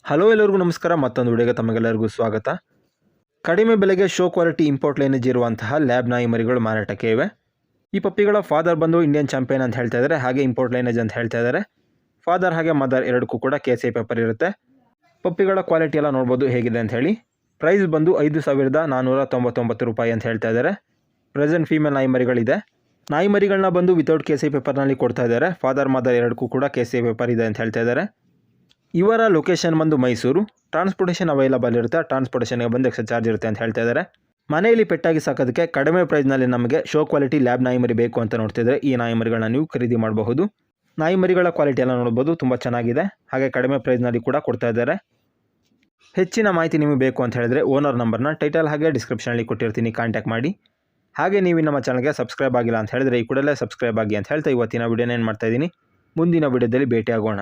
Hello ಎಲ್ಲರಿಗೂ ನಮಸ್ಕಾರ. ಮತ್ತೊಂದು ವಿಡಿಯೋಗೆ ತಮಗೆಲ್ಲರಿಗೂ ಸ್ವಾಗತ. ಕಡಿಮೆ ಬೆಲೆಗೆ ಶೋ ಕ್ವಾಲಿಟಿ ಇಂಪೋರ್ಟ್ ಲೈನೇಜ್ ಇರುವಂತಹ ಲ್ಯಾಬ್ ನಾಯಿ ಮರಿಗಳು ಮಾರಾಟಕ್ಕೆ ಇವೆ. ಈ ಪಪ್ಪಿಗಳ ಫಾದರ್ ಬಂದು ಇಂಡಿಯನ್ ಚಾಂಪಿಯನ್ ಅಂತ ಹೇಳ್ತಾ ಇದ್ದಾರೆ, ಹಾಗೆ ಇಂಪೋರ್ಟ್ ಲೈನೇಜ್ ಅಂತ ಹೇಳ್ತಾ ಇದ್ದಾರೆ. ಫಾದರ್ ಹಾಗೆ ಮದರ್ ಎರಡಕ್ಕೂ ಕೂಡ KCI ಪೇಪರ್ ಇರುತ್ತೆ. ಪಪ್ಪಿಗಳ ಕ್ವಾಲಿಟಿ ಎಲ್ಲ ನೋಡ್ಬೋದು ಹೇಗಿದೆ ಅಂತ ಹೇಳಿ. ಪ್ರೈಸ್ ಬಂದು 5,499 ರೂಪಾಯಿ ಅಂತ ಹೇಳ್ತಾ ಇದ್ದಾರೆ. ಪ್ರೆಸೆಂಟ್ ಫೀಮೇಲ್ ನಾಯಿ ಮರಿಗಳಿದೆ. ನಾಯಿ ಮರಿಗಳನ್ನ ಬಂದು ವಿತೌಟ್ KCI ಪೇಪರ್ನಲ್ಲಿ ಕೊಡ್ತಾ ಇದ್ದಾರೆ. ಫಾದರ್ ಮದರ್ ಎರಡಕ್ಕೂ ಕೂಡ KCI ಪೇಪರ್ ಇದೆ ಅಂತ ಹೇಳ್ತಾ ಇದ್ದಾರೆ. ಇವರ ಲೊಕೇಶನ್ ಬಂದು ಮೈಸೂರು. ಟ್ರಾನ್ಸ್ಪೋರ್ಟೇಷನ್ ಅವೈಲಬಲ್ ಇರುತ್ತೆ. ಟ್ರಾನ್ಸ್ಪೋರ್ಟೇಷನ್ಗೆ ಬಂದು ಎಕ್ಸ್ಟ್ರಾ ಚಾರ್ಜ್ ಇರುತ್ತೆ ಅಂತ ಹೇಳ್ತಾ ಇದ್ದಾರೆ. ಮನೆಯಲ್ಲಿ ಪೆಟ್ಟಾಗಿ ಸಾಕೋದಕ್ಕೆ ಕಡಿಮೆ ಪ್ರೈಸ್ನಲ್ಲಿ ನಮಗೆ ಶೋ ಕ್ವಾಲಿಟಿ ಲ್ಯಾಬ್ ನಾಯಿ ಮರಿ ಬೇಕು ಅಂತ ನೋಡ್ತಿದ್ರೆ ಈ ನಾಯಿ ಮರಿಗಳನ್ನ ನೀವು ಖರೀದಿ ಮಾಡಬಹುದು. ನಾಯಿ ಮರಿಗಳ ಕ್ವಾಲಿಟಿ ಎಲ್ಲ ನೋಡ್ಬೋದು, ತುಂಬ ಚೆನ್ನಾಗಿದೆ. ಹಾಗೆ ಕಡಿಮೆ ಪ್ರೈಸ್ನಲ್ಲಿ ಕೂಡ ಕೊಡ್ತಾ ಇದ್ದಾರೆ. ಹೆಚ್ಚಿನ ಮಾಹಿತಿ ನಿಮಗೆ ಬೇಕು ಅಂತ ಹೇಳಿದ್ರೆ ಓನರ್ ನಂಬರ್ನ ಟೈಟಲ್ ಹಾಗೆ ಡಿಸ್ಕ್ರಿಪ್ಷನಲ್ಲಿ ಕೊಟ್ಟಿರ್ತೀನಿ, ಕಾಂಟ್ಯಾಕ್ಟ್ ಮಾಡಿ. ಹಾಗೆ ನೀವು ನಮ್ಮ ಚಾನಲ್ಗೆ ಸಬ್ಸ್ಕ್ರೈಬ್ ಆಗಿಲ್ಲ ಅಂತ ಹೇಳಿದ್ರೆ ಈ ಕೂಡಲೇ ಸಬ್ಸ್ಕ್ರೈಬ್ ಆಗಿ ಅಂತ ಹೇಳ್ತಾ ಇವತ್ತಿನ ವಿಡಿಯೋನ ಏನು ಮಾಡ್ತಾ ಇದ್ದೀನಿ. ಮುಂದಿನ ವಿಡಿಯೋದಲ್ಲಿ ಭೇಟಿಯಾಗೋಣ.